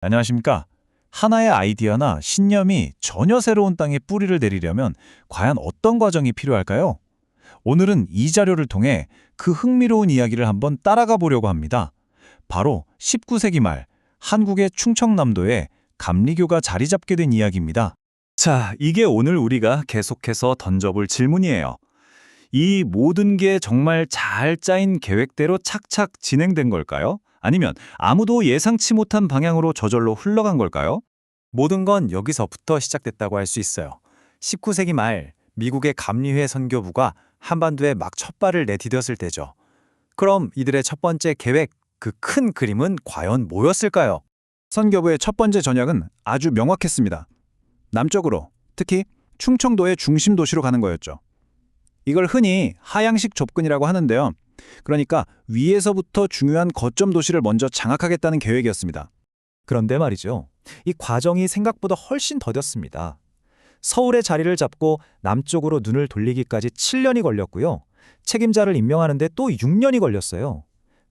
안녕하십니까? 하나의 아이디어나 신념이 전혀 새로운 땅에 뿌리를 내리려면 과연 어떤 과정이 필요할까요? 오늘은 이 자료를 통해 그 흥미로운 이야기를 한번 따라가 보려고 합니다. 바로 19세기 말 한국의 충청남도에 감리교가 자리 잡게 된 이야기입니다. 자, 이게 오늘 우리가 계속해서 던져볼 질문이에요. 이 모든 게 정말 잘 짜인 계획대로 착착 진행된 걸까요? 아니면 아무도 예상치 못한 방향으로 저절로 흘러간 걸까요? 모든 건 여기서부터 시작됐다고 할 수 있어요. 19세기 말 미국의 감리회 선교부가 한반도에 막 첫발을 내디뎠을 때죠. 그럼 이들의 첫 번째 계획, 그 큰 그림은 과연 뭐였을까요? 선교부의 첫 번째 전략은 아주 명확했습니다. 남쪽으로, 특히 충청도의 중심 도시로 가는 거였죠. 이걸 흔히 하향식 접근이라고 하는데요. 그러니까 위에서부터 중요한 거점 도시를 먼저 장악하겠다는 계획이었습니다. 그런데 말이죠. 이 과정이 생각보다 훨씬 더뎠습니다. 서울의 자리를 잡고 남쪽으로 눈을 돌리기까지 7년이 걸렸고요. 책임자를 임명하는데 또 6년이 걸렸어요.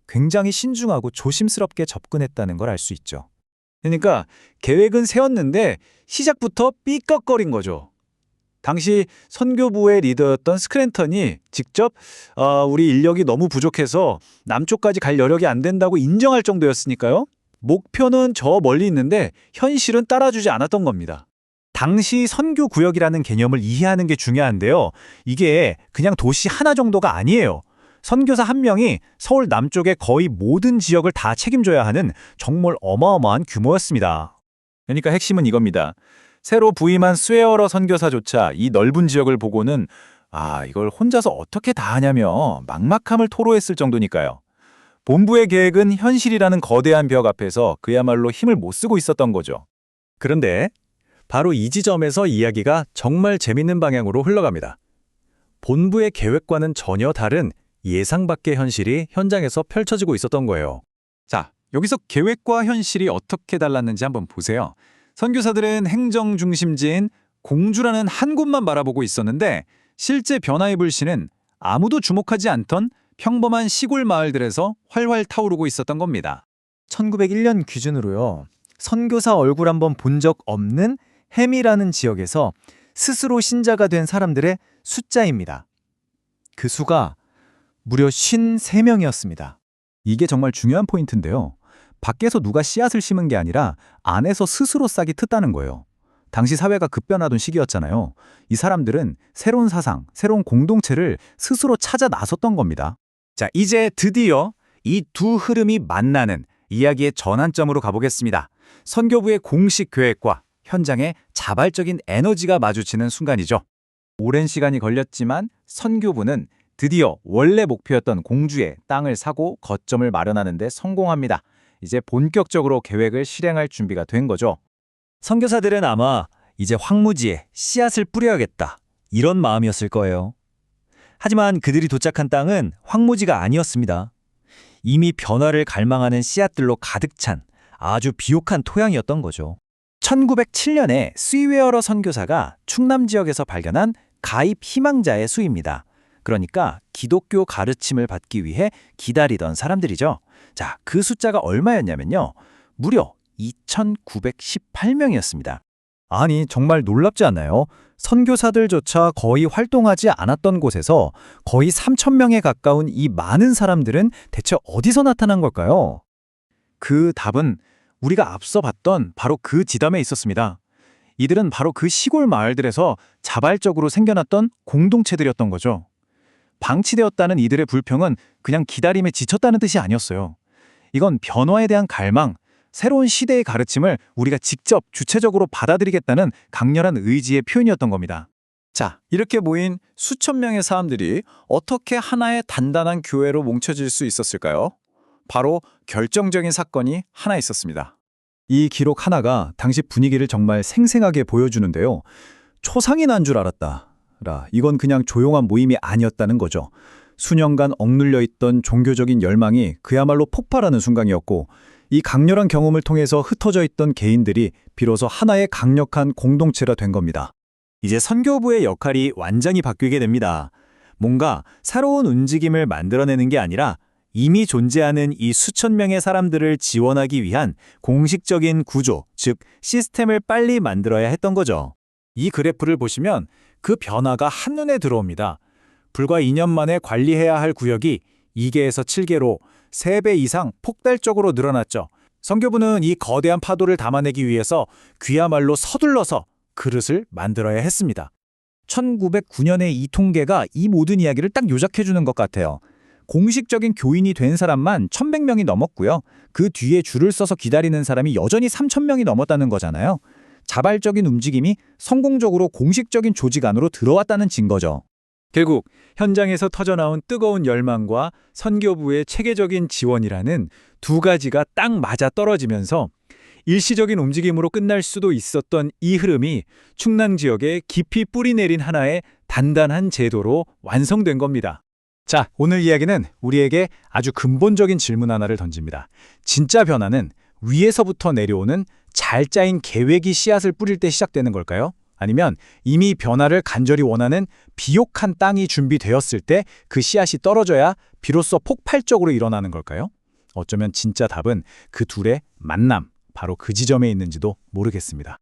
굉장히 신중하고 조심스럽게 접근했다는 걸 알 수 있죠. 그러니까 계획은 세웠는데 시작부터 삐걱거린 거죠. 당시 선교부의 리더였던 스크랜턴이 직접 우리 인력이 너무 부족해서 남쪽까지 갈 여력이 안 된다고 인정할 정도였으니까요. 목표는 저 멀리 있는데 현실은 따라주지 않았던 겁니다. 당시 선교구역이라는 개념을 이해하는 게 중요한데요. 이게 그냥 도시 하나 정도가 아니에요. 선교사 한 명이 서울 남쪽의 거의 모든 지역을 다 책임져야 하는 정말 어마어마한 규모였습니다. 그러니까 핵심은 이겁니다. 새로 부임한 스웨어러 선교사조차 이 넓은 지역을 보고는 이걸 혼자서 어떻게 다 하냐며 막막함을 토로했을 정도니까요. 본부의 계획은 현실이라는 거대한 벽 앞에서 그야말로 힘을 못 쓰고 있었던 거죠. 그런데 바로 이 지점에서 이야기가 정말 재밌는 방향으로 흘러갑니다. 본부의 계획과는 전혀 다른 예상 밖의 현실이 현장에서 펼쳐지고 있었던 거예요. 자, 여기서 계획과 현실이 어떻게 달랐는지 한번 보세요. 선교사들은 행정 중심지인 공주라는 한 곳만 바라보고 있었는데 실제 변화의 불씨는 아무도 주목하지 않던 평범한 시골 마을들에서 활활 타오르고 있었던 겁니다. 1901년 기준으로요. 선교사 얼굴 한번 본 적 없는 햄이라는 지역에서 스스로 신자가 된 사람들의 숫자입니다. 그 수가 무려 53명이었습니다. 이게 정말 중요한 포인트인데요. 밖에서 누가 씨앗을 심은 게 아니라 안에서 스스로 싹이 트다는 거예요. 당시 사회가 급변하던 시기였잖아요. 이 사람들은 새로운 사상, 새로운 공동체를 스스로 찾아 나섰던 겁니다. 자, 이제 드디어 이 두 흐름이 만나는 이야기의 전환점으로 가보겠습니다. 선교부의 공식 계획과 현장의 자발적인 에너지가 마주치는 순간이죠. 오랜 시간이 걸렸지만 선교부는 드디어 원래 목표였던 공주의 땅을 사고 거점을 마련하는 데 성공합니다. 이제 본격적으로 계획을 실행할 준비가 된 거죠. 선교사들은 아마 이제 황무지에 씨앗을 뿌려야겠다, 이런 마음이었을 거예요. 하지만 그들이 도착한 땅은 황무지가 아니었습니다. 이미 변화를 갈망하는 씨앗들로 가득 찬 아주 비옥한 토양이었던 거죠. 1907년에 스웨어러 선교사가 충남 지역에서 발견한 가입 희망자의 수입니다. 그러니까 기독교 가르침을 받기 위해 기다리던 사람들이죠. 자, 그 숫자가 얼마였냐면요. 무려 2,918명이었습니다. 아니, 정말 놀랍지 않나요? 선교사들조차 거의 활동하지 않았던 곳에서 거의 3,000명에 가까운 이 많은 사람들은 대체 어디서 나타난 걸까요? 그 답은 우리가 앞서 봤던 바로 그 지점에 있었습니다. 이들은 바로 그 시골 마을들에서 자발적으로 생겨났던 공동체들이었던 거죠. 방치되었다는 이들의 불평은 그냥 기다림에 지쳤다는 뜻이 아니었어요. 이건 변화에 대한 갈망, 새로운 시대의 가르침을 우리가 직접 주체적으로 받아들이겠다는 강렬한 의지의 표현이었던 겁니다. 자, 이렇게 모인 수천 명의 사람들이 어떻게 하나의 단단한 교회로 뭉쳐질 수 있었을까요? 바로 결정적인 사건이 하나 있었습니다. 이 기록 하나가 당시 분위기를 정말 생생하게 보여주는데요. 초상이 난 줄 알았다. 이건 그냥 조용한 모임이 아니었다는 거죠. 수년간 억눌려 있던 종교적인 열망이 그야말로 폭발하는 순간이었고, 이 강렬한 경험을 통해서 흩어져 있던 개인들이 비로소 하나의 강력한 공동체가 된 겁니다. 이제 선교부의 역할이 완전히 바뀌게 됩니다. 뭔가 새로운 움직임을 만들어내는 게 아니라 이미 존재하는 이 수천 명의 사람들을 지원하기 위한 공식적인 구조, 즉 시스템을 빨리 만들어야 했던 거죠. 이 그래프를 보시면 그 변화가 한눈에 들어옵니다. 불과 2년 만에 관리해야 할 구역이 2개에서 7개로 3배 이상 폭발적으로 늘어났죠. 선교부는 이 거대한 파도를 담아내기 위해서 그야말로 서둘러서 그릇을 만들어야 했습니다. 1909년의 이 통계가 이 모든 이야기를 딱 요약해주는 것 같아요. 공식적인 교인이 된 사람만 1,100명이 넘었고요. 그 뒤에 줄을 서서 기다리는 사람이 여전히 3,000명이 넘었다는 거잖아요. 자발적인 움직임이 성공적으로 공식적인 조직 안으로 들어왔다는 증거죠. 결국 현장에서 터져나온 뜨거운 열망과 선교부의 체계적인 지원이라는 두 가지가 딱 맞아 떨어지면서 일시적인 움직임으로 끝날 수도 있었던 이 흐름이 충남 지역에 깊이 뿌리내린 하나의 단단한 제도로 완성된 겁니다. 자, 오늘 이야기는 우리에게 아주 근본적인 질문 하나를 던집니다. 진짜 변화는 위에서부터 내려오는 잘 짜인 계획이 씨앗을 뿌릴 때 시작되는 걸까요? 아니면 이미 변화를 간절히 원하는 비옥한 땅이 준비되었을 때 그 씨앗이 떨어져야 비로소 폭발적으로 일어나는 걸까요? 어쩌면 진짜 답은 그 둘의 만남, 바로 그 지점에 있는지도 모르겠습니다.